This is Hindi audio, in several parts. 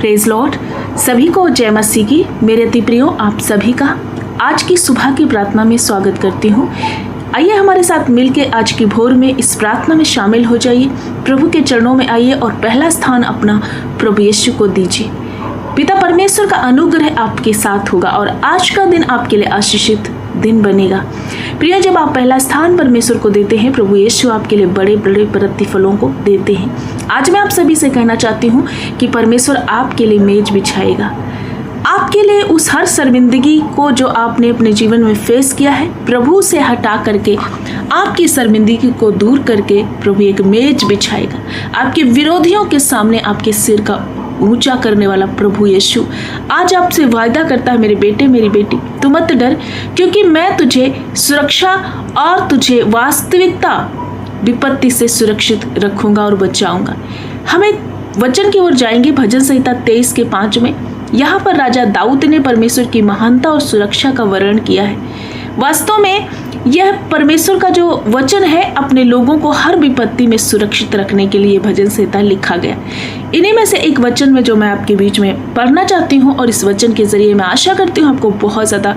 Praise Lord. सभी को जय मसीह की। मेरे अति प्रियो, आप सभी का आज की सुबह की प्रार्थना में स्वागत करती हूँ। आइए हमारे साथ मिलके आज की भोर में इस प्रार्थना में शामिल हो जाइए। प्रभु के चरणों में आइए और पहला स्थान अपना प्रभु यीशु को दीजिए। पिता परमेश्वर का अनुग्रह आपके साथ होगा और आज का दिन आपके लिए आशीषित दिन बनेगा। प्रिय, जब आप पहला स्थान परमेश्वर को देते हैं, प्रभु यीशु आपके लिए बड़े बड़े प्रतिफलों को देते हैं। आज मैं आप सभी से कहना चाहती हूँ कि परमेश्वर आपके लिए मेज बिछाएगा। आपके लिए उस हर शर्मिंदगी को जो आपने अपने जीवन में फेस किया है, प्रभु से हटा करके आपकी शर्मिंदगी को दूर करके प्रभु एक मेज बिछाएगा। आपके विरोधियों के सामने आपके सिर का ऊंचा करने वाला प्रभु यीशु आज आपसे वायदा करता है, मेरे बेटे मेरी बेटी, तू मत डर, क्योंकि मैं तुझे सुरक्षा और तुझे वास्तविकता विपत्ति से सुरक्षित रखूंगा और बचाऊंगा। हम एक वचन की ओर जाएंगे, भजन संहिता 23:5 में। यहाँ पर राजा दाऊद ने परमेश्वर की महानता और सुरक्षा का वर्णन किया है। वास्तव में यह परमेश्वर का जो वचन है, अपने लोगों को हर विपत्ति में सुरक्षित रखने के लिए भजन संहिता लिखा गया। इन्हीं में से एक वचन में जो मैं आपके बीच में पढ़ना चाहती हूँ, और इस वचन के जरिए मैं आशा करती हूँ आपको बहुत ज़्यादा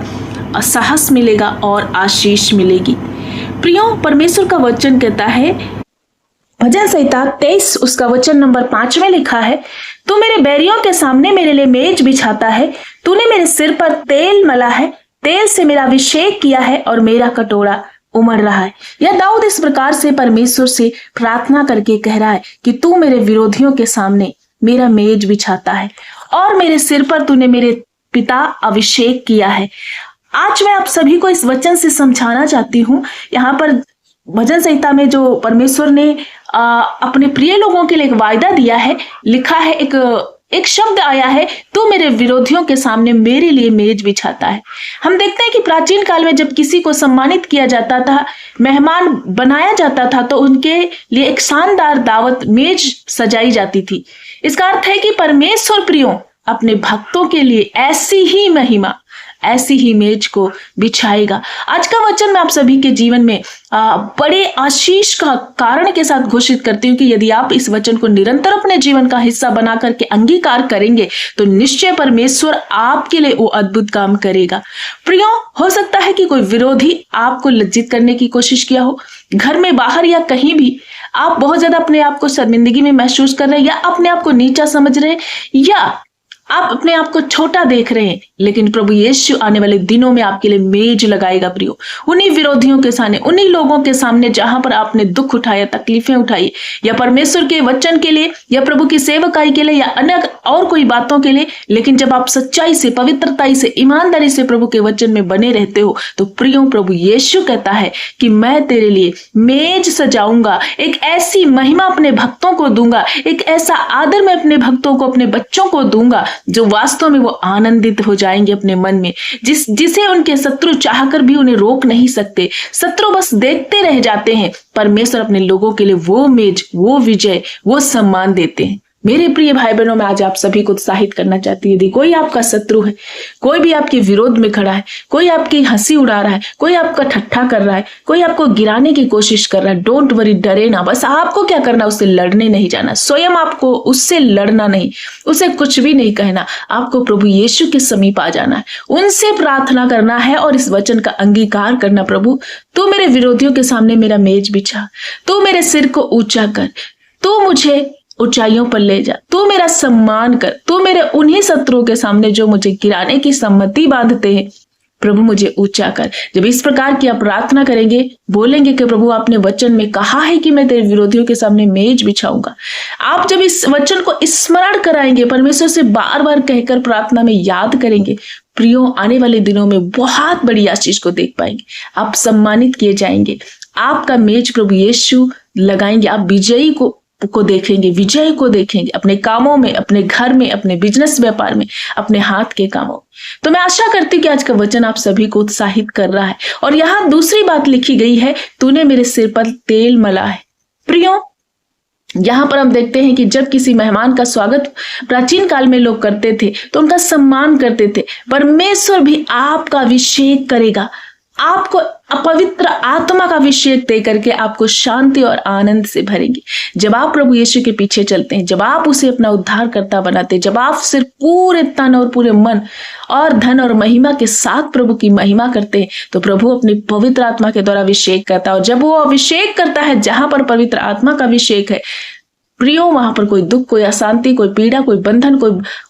साहस मिलेगा और आशीष मिलेगी। प्रियो, परमेश्वर का वचन कहता है, भजन संहिता 23 उसका वचन नंबर 5 में लिखा है, तू मेरे बैरियों के सामने मेरे लिए मेज बिछाता है, तूने मेरे सिर पर तेल मला है, तेल से मेरा अभिषेक किया है और मेरा कटोरा उमड़ रहा है। यह दाऊद इस प्रकार से परमेश्वर से प्रार्थना करके कह रहा है कि तू मेरे विरोधियों के सामने मेरा मेज बिछाता है और मेरे सिर पर तूने मेरे पिता अभिषेक किया है। आज मैं आप सभी को इस वचन से समझाना चाहती हूँ। यहाँ पर भजन संहिता में जो परमेश्वर ने अपने प्रिय लोगों के लिए एक वायदा दिया है, लिखा है, एक शब्द आया है, तू मेरे विरोधियों के सामने मेरे लिए मेज बिछाता है। हम देखते हैं कि प्राचीन काल में जब किसी को सम्मानित किया जाता था, मेहमान बनाया जाता था, तो उनके लिए एक शानदार दावत मेज सजाई जाती थी। इसका अर्थ है कि परमेश्वर प्रियो अपने भक्तों के लिए ऐसी ही महिमा, ऐसी ही मेज को बिछाएगा। आज का वचन मैं आप सभी के जीवन में बड़े आशीष का कारण के साथ घोषित करती हूँ कि यदि आप इस वचन को निरंतर अपने जीवन का हिस्सा बना करके अंगीकार करेंगे तो निश्चय परमेश्वर आपके लिए वो अद्भुत काम करेगा। प्रियो, हो सकता है कि कोई विरोधी आपको लज्जित करने की कोशिश किया हो, घर में, बाहर या कहीं भी आप बहुत ज्यादा अपने आप को शर्मिंदगी में महसूस कर रहे हैं, या अपने आप को नीचा समझ रहे हैं, या आप अपने आप को छोटा देख रहे हैं, लेकिन प्रभु यीशु आने वाले दिनों में आपके लिए मेज लगाएगा। प्रियो, उन्हीं विरोधियों के सामने, उन्हीं लोगों के सामने जहां पर आपने दुख उठाया, तकलीफें उठाई, या परमेश्वर के वचन के लिए, या प्रभु की सेवकाई के लिए, या अन्य और कोई बातों के लिए, लेकिन जब आप सच्चाई से, पवित्रता से, ईमानदारी से प्रभु के वचन में बने रहते हो, तो प्रियो प्रभु यीशु कहता है कि मैं तेरे लिए मेज सजाऊंगा, एक ऐसी महिमा अपने भक्तों को दूंगा, एक ऐसा आदर मैं अपने भक्तों को, अपने बच्चों को दूंगा, जो वास्तव में वो आनंदित हो जाएंगे अपने मन में, जिसे उनके शत्रु चाहकर भी उन्हें रोक नहीं सकते। शत्रु बस देखते रह जाते हैं। परमेश्वर अपने लोगों के लिए वो मेज, वो विजय, वो सम्मान देते हैं। मेरे प्रिय भाई बहनों, मैं आज आप सभी को उत्साहित करना चाहती हूँ। यदि कोई आपका शत्रु है, कोई भी आपके विरोध में खड़ा है, कोई आपकी हंसी उड़ा रहा है, कोई आपका ठट्ठा कर रहा है, कोई आपको गिराने की कोशिश कर रहा है, डोंट वरी, डरे ना। बस आपको क्या करना, उससे लड़ने नहीं जाना, स्वयं आपको उससे लड़ना नहीं, उसे कुछ भी नहीं कहना, आपको प्रभु यीशु के समीप आ जाना है, उनसे प्रार्थना करना है और इस वचन का अंगीकार करना। प्रभु, तू मेरे विरोधियों के सामने मेरा मेज बिछा, तू मेरे सिर को ऊंचा कर, तू मुझे ऊंचाइयों पर ले जा, तू मेरा सम्मान कर, तू मेरे उन्हीं शत्रुओं के सामने जो मुझे गिराने की सम्मति बांधते हैं, प्रभु मुझे ऊंचा कर। जब इस प्रकार की आप प्रार्थना करेंगे, बोलेंगे कि प्रभु आपने वचन में कहा है कि मैं तेरे विरोधियों के सामने मेज बिछाऊंगा, आप जब इस वचन को स्मरण कराएंगे, परमेश्वर से बार बार कहकर प्रार्थना में याद करेंगे, प्रियो आने वाले दिनों में बहुत बड़ी आशीष को देख पाएंगे। आप सम्मानित किए जाएंगे, आपका मेज प्रभु यीशु लगाएंगे, आप विजयी को देखेंगे, विजय को देखेंगे अपने कामों में, अपने घर में, अपने बिजनेस व्यापार में, अपने हाथ के कामों में। तो मैं आशा करती हूँ कि आज का वचन आप सभी को उत्साहित कर रहा है। और यहाँ दूसरी बात लिखी गई है, तूने मेरे सिर पर तेल मला है। प्रियो, यहाँ पर हम देखते हैं कि जब किसी मेहमान का स्वागत प्राचीन काल में लोग करते थे तो उनका सम्मान करते थे। परमेश्वर भी आपका अभिषेक करेगा, आपको अपवित्र आत्मा का अभिषेक दे करके आपको शांति और आनंद से भरेंगे। जब आप प्रभु यीशु के पीछे चलते हैं, जब आप उसे अपना उद्धारकर्ता बनाते हैं, जब आप सिर्फ पूरे तन और पूरे मन और धन और महिमा के साथ प्रभु की महिमा करते हैं, तो प्रभु अपनी पवित्र आत्मा के द्वारा अभिषेक करता है। और जब वो अभिषेक करता है, जहां पर पवित्र आत्मा का अभिषेक है प्रियो, वहां पर कोई दुख, कोई अशांति, कोई पीड़ा, कोई बंधन,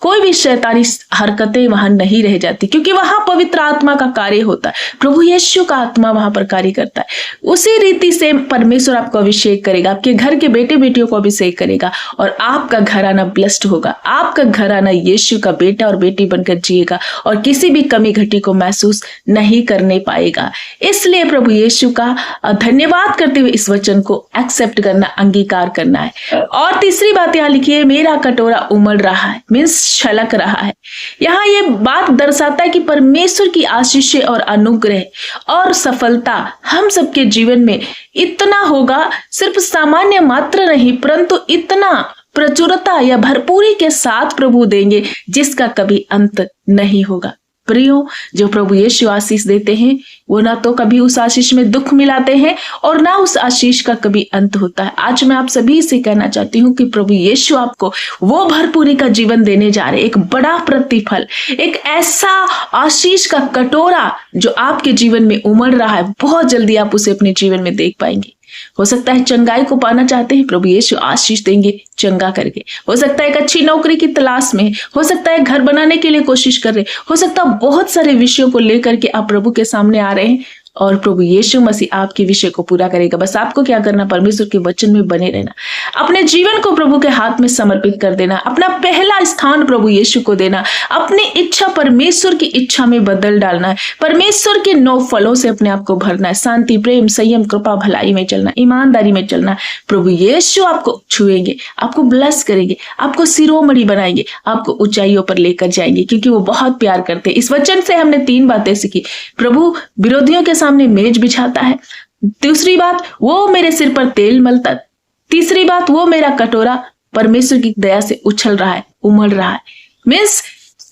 कोई भी शैतानी हरकतें वहां नहीं रह जाती, क्योंकि वहां पवित्र आत्मा का कार्य होता है। प्रभु यीशु का आत्मा वहां पर कार्य करता है। उसी रीति से परमेश्वर आपको अभिषेक करेगा, आपके घर के बेटे बेटियों को अभिषेक करेगा और आपका घराना ब्लेस्ड होगा। आपका घराना यीशु का बेटा और बेटी बनकर जिएगा और किसी भी कमी घटी को महसूस नहीं करने पाएगा। इसलिए प्रभु यीशु का धन्यवाद करते हुए इस वचन को एक्सेप्ट करना, अंगीकार करना है। और तीसरी बात यहाँ लिखी है, मेरा कटोरा उमड़ रहा है, मीन्स छलक रहा है। यहाँ ये बात दर्शाता है कि परमेश्वर की आशीष और अनुग्रह और सफलता हम सबके जीवन में इतना होगा, सिर्फ सामान्य मात्र नहीं, परंतु इतना प्रचुरता या भरपूरी के साथ प्रभु देंगे जिसका कभी अंत नहीं होगा। प्रियो, जो प्रभु यीशु आशीष देते हैं वो ना तो कभी उस आशीष में दुख मिलाते हैं और ना उस आशीष का कभी अंत होता है। आज मैं आप सभी से कहना चाहती हूँ कि प्रभु यीशु आपको वो भरपूरी का जीवन देने जा रहे हैं, एक बड़ा प्रतिफल, एक ऐसा आशीष का कटोरा जो आपके जीवन में उमड़ रहा है। बहुत जल्दी आप उसे अपने जीवन में देख पाएंगे। हो सकता है चंगाई को पाना चाहते हैं, प्रभु यीशु आशीष देंगे चंगा करके। हो सकता है एक अच्छी नौकरी की तलाश में, हो सकता है घर बनाने के लिए कोशिश कर रहे, हो सकता है बहुत सारे विषयों को लेकर के आप प्रभु के सामने आ रहे हैं और प्रभु यीशु मसीह आपके विषय को पूरा करेगा। बस आपको क्या करना, परमेश्वर के वचन में बने रहना, अपने जीवन को प्रभु के हाथ में समर्पित कर देना, अपना पहला स्थान प्रभु यीशु को देना, अपनी इच्छा परमेश्वर की इच्छा में बदल डालना है, परमेश्वर के 9 फलों से अपने आप को भरना है, शांति, प्रेम, संयम, कृपा, भलाई में चलना, ईमानदारी में चलना। प्रभु यीशु आपको छुएंगे, आपको ब्लेस करेंगे, आपको शिरोमणि बनाएंगे, आपको ऊंचाइयों पर लेकर जाएंगे, क्योंकि वो बहुत प्यार करते हैं। इस वचन से हमने 3 बातें सीखी। प्रभु विरोधियों के सामने मेज बिछाता है, दूसरी बात वो मेरे सिर पर तेल मलता, तीसरी बात वो मेरा कटोरा परमेश्वर की दया से उछल रहा है, उमड़ रहा है। मीन्स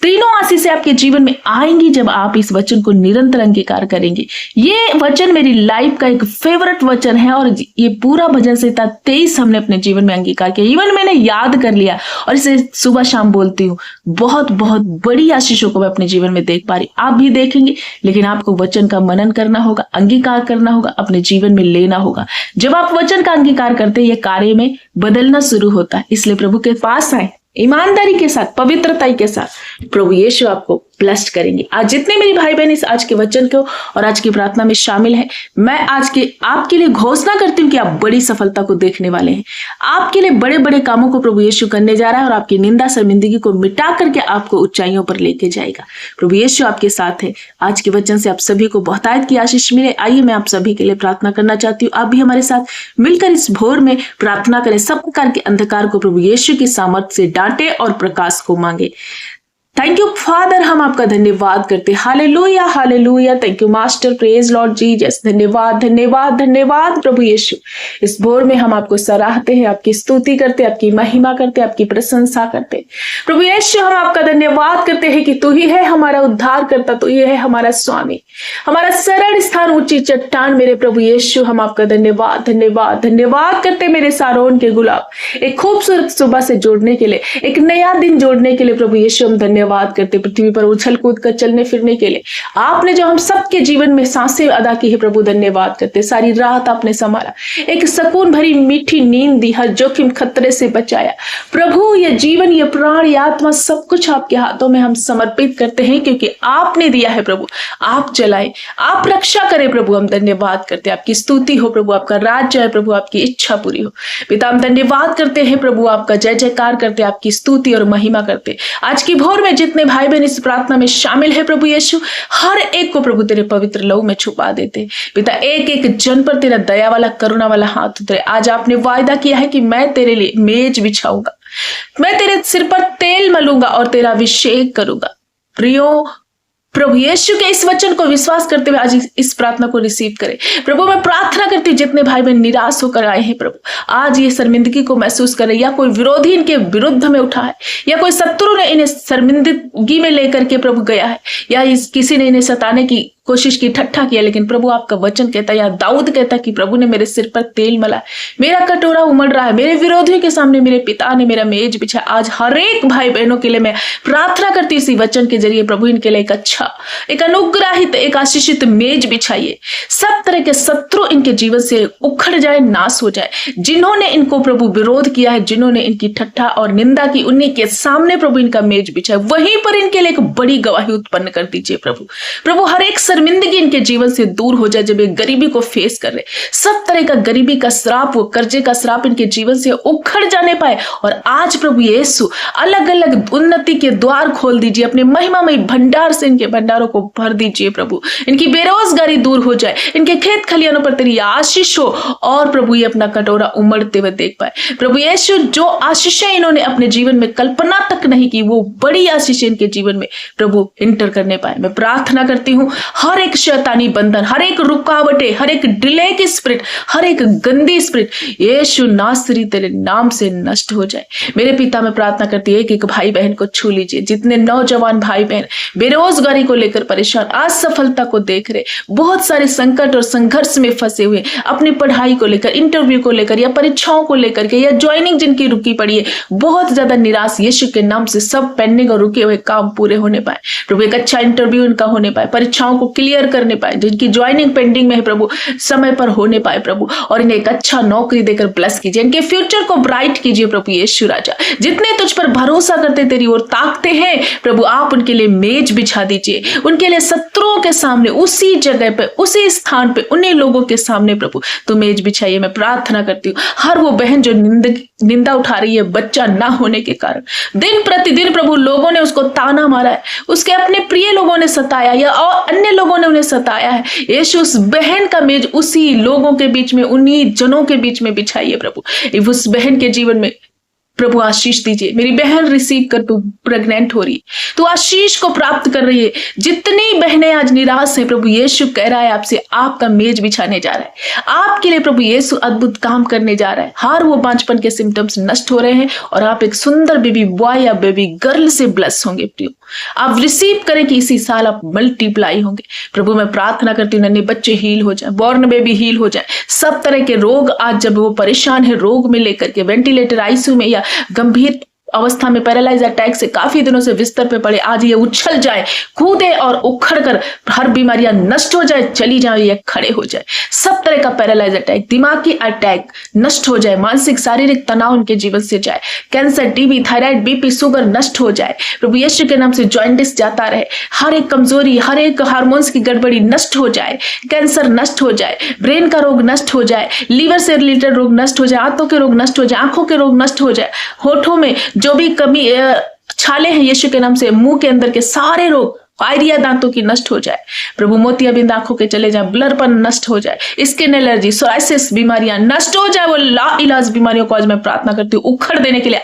तीनों आशीषें आपके जीवन में आएंगी जब आप इस वचन को निरंतर अंगीकार करेंगे। ये वचन मेरी लाइफ का एक फेवरेट वचन है और ये पूरा भजन संहिता 23 हमने अपने जीवन में अंगीकार किया। इवन मैंने याद कर लिया और इसे सुबह शाम बोलती हूँ। बहुत बहुत बड़ी आशीषों को मैं अपने जीवन में देख पा रही। आप भी देखेंगे, लेकिन आपको वचन का मनन करना होगा, अंगीकार करना होगा, अपने जीवन में लेना होगा। जब आप वचन का अंगीकार करते हैं, ये कार्य में बदलना शुरू होता है। इसलिए प्रभु के पास आए, ईमानदारी के साथ, पवित्रता के साथ, प्रभु यीशु आपको ब्लेस्ड करेंगे। आज जितने मेरी भाई बहन इस आज के वचन को और आज की प्रार्थना में शामिल हैं, मैं आज के आपके लिए घोषणा करती हूँ कि आप बड़ी सफलता को देखने वाले हैं। आपके लिए बड़े बड़े कामों को प्रभु यीशु करने जा रहा है और आपकी निंदा शर्मिंदगी को मिटा करके आपको ऊंचाइयों पर लेके जाएगा। प्रभु यीशु आपके साथ है। आज के वचन से आप सभी को बहुतायत की आशीष मिले। आइए मैं आप सभी के लिए प्रार्थना करना चाहती हूँ। आप भी हमारे साथ मिलकर इस भोर में प्रार्थना करें। सब प्रकार के अंधकार को प्रभु यीशु की सामर्थ से डांटे और प्रकाश को मांगे। थैंक यू फादर, हम आपका धन्यवाद करते हैं। Hallelujah, hallelujah. Thank you master, praise Lord Jesus. धन्यवाद, धन्यवाद, धन्यवाद प्रभु यीशु। इस भोर में हम आपको सराहते हैं, आपकी स्तुति करते हैं, आपकी महिमा करते हैं, आपकी प्रशंसा करते हैं। प्रभु यीशु, हम आपका धन्यवाद करते हैं कि तू ही है हमारा उद्धार करता, तू ही है हमारा स्वामी, हमारा शरण स्थान, ऊंची चट्टान। मेरे प्रभु यीशु, हम आपका धन्यवाद, धन्यवाद, धन्यवाद करते मेरे सारोन के गुलाब, एक खूबसूरत सुबह से जोड़ने के लिए, एक नया दिन जोड़ने के लिए प्रभु यीशु हम धन्यवाद करते। पृथ्वी पर उछल कूद कर चलने फिरने के लिए आपने जो हम सबके जीवन में सांसें अदा की है, प्रभु धन्यवाद करते। सारी रात आपने संभाला, एक सुकून भरी मीठी नींद दी, हर जोखिम खतरे से बचाया। प्रभु ये जीवन, ये प्राण, ये आत्मा, सब कुछ आपके हाथों में हम समर्पित करते हैं, क्योंकि आपने दिया है प्रभु। आप चलाए, आप रक्षा करें प्रभु। हम धन्यवाद करते हैं। आपकी स्तुति हो प्रभु, आपका राज्य है प्रभु, आपकी इच्छा पूरी हो। पिता हम धन्यवाद करते हैं प्रभु, आपका जय जयकार करते, आपकी स्तुति और महिमा करते। आज की भोर में जितने भाई बहन इस प्रार्थना में शामिल है प्रभु यीशु, हर एक को प्रभु तेरे पवित्र लहू में छुपा देते। पिता एक एक जन पर तेरा दया वाला, करुणा वाला हाथ उतरे। आज आपने वायदा किया है कि मैं तेरे लिए मेज बिछाऊंगा, मैं तेरे सिर पर तेल मलूंगा और तेरा अभिषेक करूंगा। प्रियो, प्रभु यीशु के इस वचन को विश्वास करते हुए आज इस प्रार्थना को रिसीव करें। प्रभु मैं प्रार्थना करती हूँ, जितने भाई बहन निराश होकर आए हैं प्रभु, आज ये शर्मिंदगी को महसूस करें, या कोई विरोधी इनके विरुद्ध में उठा है, या कोई शत्रु ने इन्हें शर्मिंदगी में लेकर के प्रभु गया है, या किसी ने इन्हें सताने की कोशिश की, ठट्ठा किया, लेकिन प्रभु आपका वचन कहता है, या दाऊद कहता कि प्रभु ने मेरे सिर पर तेल मला, मेरा कटोरा उमड़ रहा है, मेरे विरोधियों के सामने मेरे पिता ने मेरा मेज बिछा। आज हर एक भाई बहनों के लिए मैं प्रार्थना करती इसी वचन के जरिए, प्रभु इनके लिए एक अच्छा, एक अनुग्रहित, एक आशीषित मेज बिछाइए। सब तरह के शत्रु इनके जीवन से उखड़ जाए, नाश हो जाए। जिन्होंने इनको प्रभु विरोध किया है, जिन्होंने इनकी ठट्ठा और निंदा की, उन्हीं के सामने प्रभु इनका मेज बिछाए, वहीं पर इनके लिए एक बड़ी गवाही उत्पन्न कर दीजिए प्रभु हर एक शर्मिंदगी इनके जीवन से दूर हो जाए। जब ये गरीबी को फेस कर रहे, सब तरह का गरीबी का श्राप, वो कर्जे का श्राप इनके जीवन से उखड़ जाने पाए। और आज प्रभु यीशु अलग अलग उन्नति के द्वार खोल दीजिए, अपने महिमामय भंडार से इनके भंडारों को भर दीजिए प्रभु। इनकी बेरोजगारी दूर हो जाए, इनके खेत खलियानों पर तेरी आशीष हो, और प्रभु ये अपना कटोरा उमड़ते हुए देख पाए। प्रभु यीशु जो आशीषें इन्होंने अपने जीवन में कल्पना तक नहीं की, वो बड़ी आशीषें इनके जीवन में प्रभु इंटर करने पाए। मैं प्रार्थना करती हूँ हर एक शैतानी बंधन, हर एक रुकावटें, हर एक डिले की स्पिरिट, हर एक गंदी स्पिरिट यीशु नासरी तेरे नाम से नष्ट हो जाए। मेरे पिता मैं प्रार्थना करती हूँ, एक एक भाई बहन को छू लीजिए। जितने नौजवान भाई बहन बेरोजगारी को लेकर परेशान, असफलता को देख रहे, बहुत सारे संकट और संघर्ष में फंसे हुए, अपनी पढ़ाई को लेकर, इंटरव्यू को लेकर, या परीक्षाओं को लेकर के, या ज्वाइनिंग जिनकी रुकी पड़ी है, बहुत ज्यादा निराश, यीशु के नाम से सब पेंडिंग और रुके हुए काम पूरे होने पाए प्रभु। एक अच्छा इंटरव्यू इनका होने पाए, परीक्षाओं को क्लियर करने पाए, जिनकी ज्वाइनिंग पेंडिंग में है प्रभु समय पर होने पाए प्रभु, और इन्हें एक अच्छा नौकरी देकर ब्लेस कीजिए, इनके फ्यूचर को ब्राइट कीजिए प्रभु यीशु राजा। जितने तुझ पर भरोसा करते, तेरी ओर ताकते हैं प्रभु, आप उनके लिए मेज बिछा दीजिए, उनके लिए शत्रुओं के सामने, उसी जगह पे, उसी स्थान पे, उन्हीं लोगों के सामने प्रभु तो मेज बिछाइए। मैं प्रार्थना करती हूँ हर वो बहन जो निंदा उठा रही है बच्चा ना होने के कारण, दिन प्रतिदिन प्रभु लोगों ने उसको ताना मारा है, उसके अपने प्रिय लोगों ने सताया, या और अन्य लोगों ने उन्हें सताया है, यीशु उस बहन का मेज उसी लोगों के बीच में, उन्हीं जनों के बीच में बिछाइए प्रभु। उस बहन के जीवन में प्रभु आशीष दीजिए। मेरी बहन रिसीव कर, तू प्रेग्नेंट हो रही, तू आशीष को प्राप्त कर रही है। जितनी बहनें आज निराश हैं प्रभु यीशु कह रहा है आपसे, आपका मेज बिछाने जा रहा है, आपके लिए प्रभु यीशु अद्भुत काम करने जा रहा है। हर वो बांझपन के सिम्टम्स नष्ट हो रहे हैं, और आप एक सुंदर बेबी बॉय या बेबी गर्ल से ब्लेस होंगे प्रियो। आप रिसीव करें कि इसी साल आप मल्टीप्लाई होंगे प्रभु। मैं प्रार्थना करती हूँ नन्हे बच्चे हील हो जाए, बॉर्न बेबी हील हो जाए। सब तरह के रोग आज जब वो परेशान है, रोग में लेकर के वेंटिलेटर, आईसीयू में, या गंभीर अवस्था में पैरालाइज अटैक से काफी दिनों से बिस्तर पे पड़े, आज ये उछल जाए, कूदे और उखड़ कर हर बीमारियां नष्ट हो जाए, चली जाए, या खड़े हो जाए। सब तरह का पैरालाइज अटैक, दिमागी अटैक नष्ट हो जाए, मानसिक शारीरिक तनाव उनके जीवन से जाए, cancer, TB, thyroid, BP, sugar नष्ट हो जाए प्रभु यीशु के नाम से। जॉइंटिस जाता रहे, हर एक कमजोरी, हर एक हार्मोन्स की गड़बड़ी नष्ट हो जाए, कैंसर नष्ट हो जाए, ब्रेन का रोग नष्ट हो जाए, लीवर से रिलेटेड रोग नष्ट हो जाए, आंतों के रोग नष्ट हो जाए, आंखों के रोग नष्ट हो जाए, होठों में जो भी कमी छाले हैं यीशु के नाम से, मुंह के अंदर के सारे रोग, पायरिया दांतों की नष्ट हो जाए प्रभु, मोतियाबिंद आंखों के चले जाए, ब्लरपन नष्ट हो जाए, स्किन एलर्जी, सोराइसिस बीमारियां नष्ट हो जाए। वो ला इलाज बीमारियों को आज मैं प्रार्थना करती हूँ, उखड़ देने के लिए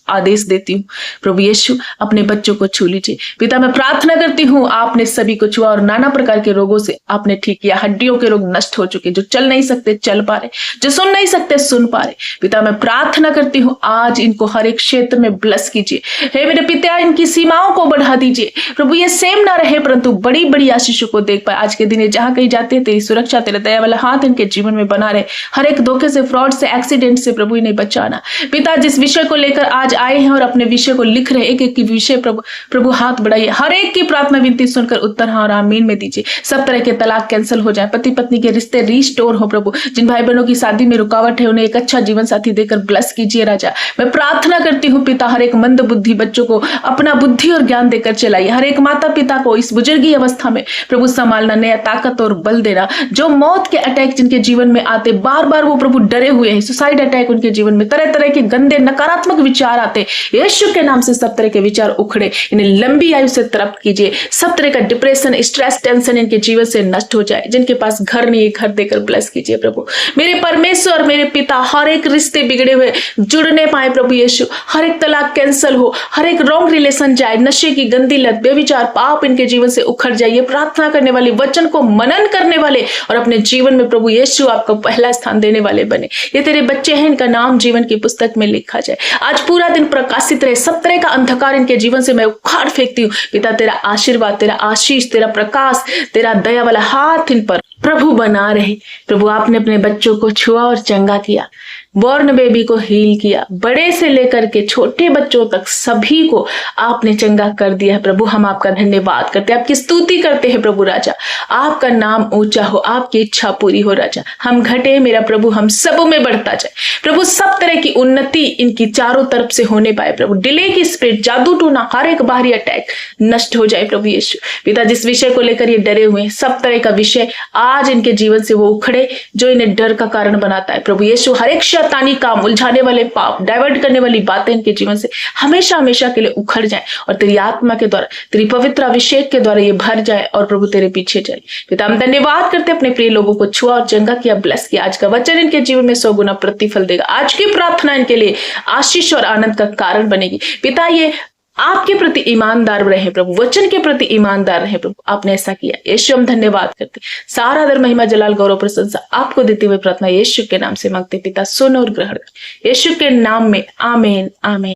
आदेश देती हूँ प्रभु यीशु। अपने बच्चों को छू लीजिए पिता। मैं प्रार्थना करती हूँ आपने सभी को छुआ और नाना प्रकार के रोगों से आपने ठीक किया। हड्डियों के रोग नष्ट हो चुके, जो चल नहीं सकते चल पा रहे, जो सुन नहीं सकते सुन पा रहे। पिता मैं प्रार्थना करती हूँ आज इनको हर एक क्षेत्र में ब्लेस कीजिए। हे मेरे पिता, इनकी सीमाओं को बढ़ा दीजिए प्रभु, ये सेम ना रहे परंतु बड़ी बड़ी आशीषों को देख पाए। आज के दिन जहां कहीं जाते हैं तेरी सुरक्षा, तेरा दया वाला हाथ इनके जीवन में बना रहे। हर एक धोखे से, फ्रॉड से, एक्सीडेंट से प्रभु इन्हें बचाना। पिता जिस विषय को लेकर आज आए हैं और अपने विषय को लिख रहे, एक एक की विषय प्रभु हाथ बढ़ाइए। हर एक की प्रार्थना विनती सुनकर उत्तर हाँ और आमीन में दीजिए। सब तरह के तलाक कैंसिल हो जाए, पति पत्नी के रिश्ते रिस्टोर हो प्रभु। जिन भाई बहनों की शादी में रुकावट है उन्हें एक अच्छा जीवन साथी देकर ब्लेस कीजिए राजा। मैं प्रार्थना करती हूँ पिता, हर एक मंद बुद्धि बच्चों को अपना बुद्धि और ज्ञान देकर चलाइए। हर एक माता पिता को इस बुजुर्गी अवस्था में प्रभु संभालना, नया ताकत और बल देना। जो मौत के अटैक जिनके जीवन में आते, बार बार वो प्रभु डरे हुए हैं, सुसाइड अटैक उनके जीवन में, तरह तरह के गंदे नकारात्मक विचार आते, यीशु के नाम से सब तरह के विचार उखड़े, इन्हें लंबी आयु से तृप्त कीजिए। सब तरह का डिप्रेशन, स्ट्रेस, टेंशन इनके जीवन से नष्ट हो जाए। जिनके पास घर नहीं, घर देकर ब्लेस कीजिए प्रभु। मेरे परमेश्वर, मेरे पिता, हर एक रिश्ते बिगड़े हुए जुड़ने पाए प्रभु यीशु। हर एक तलाक कैंसिल हो, हर एक रॉन्ग रिलेशन जाए, नशे की गंदी लत, बेविचार, पाप आप इनके जीवन से उखड़ जाइए, प्रार्थना करने वाले, वचन को मनन करने वाले और अपने जीवन में प्रभु यीशु आपको पहला स्थान देने वाले बने। ये तेरे बच्चे हैं, इनका नाम जीवन की पुस्तक में लिखा जाए। आज पूरा दिन प्रकाशित रहे, सब तरह का अंधकार इनके जीवन से मैं उखाड़ फेंकती हूँ। पिता तेरा आशीर्वाद, तेरा आशीष, तेरा प्रकाश, तेरा दया वाला हाथ इन पर प्रभु बना रहे। प्रभु आपने अपने बच्चों को छुआ और चंगा किया, बॉर्न बेबी को हील किया, बड़े से लेकर के छोटे बच्चों तक सभी को आपने चंगा कर दिया है। प्रभु हम आपका धन्यवाद करते हैं, आपकी स्तुति करते हैं। प्रभु राजा आपका नाम ऊंचा हो, आपकी इच्छा पूरी हो। राजा हम घटे मेरा प्रभु, हम सब में बढ़ता जाए। प्रभु सब तरह की उन्नति इनकी चारों तरफ से होने पाए। प्रभु डिले की स्पिरिट, जादू टोना, हर एक बाहरी अटैक नष्ट हो जाए। प्रभु यीशु पिता जिस विषय को लेकर ये डरे हुए हैं, सब तरह का विषय आज इनके जीवन से वो उखड़े जो इन्हें डर का कारण बनाता है। प्रभु यीशु हर एक शैतानी काम, उलझाने वाले पाप, डाइवर्ट करने वाली बातें इनके जीवन से हमेशा हमेशा के लिए उखड़ जाए और तेरी आत्मा के द्वारा, तेरी पवित्र अभिषेक के द्वारा ये भर जाए और प्रभु तेरे पीछे चले। पिता हम धन्यवाद करते अपने प्रिय लोगों को छुआ और चंगा किया, ब्लेस किया। आज का वचन इनके जीवन में 100 गुना प्रतिफल देगा। आज की प्रार्थना इनके लिए आशीष और आनंद का कारण बनेगी। पिता ये आपके प्रति ईमानदार रहे प्रभु, वचन के प्रति ईमानदार रहे प्रभु। आपने ऐसा किया यीशु, हम धन्यवाद करते। सारा आदर, महिमा, जलाल, गौरव, प्रशंसा आपको देते हुए प्रार्थना यीशु के नाम से मांगते पिता, सुन और ग्रहण कर, यीशु के नाम में आमीन आमीन।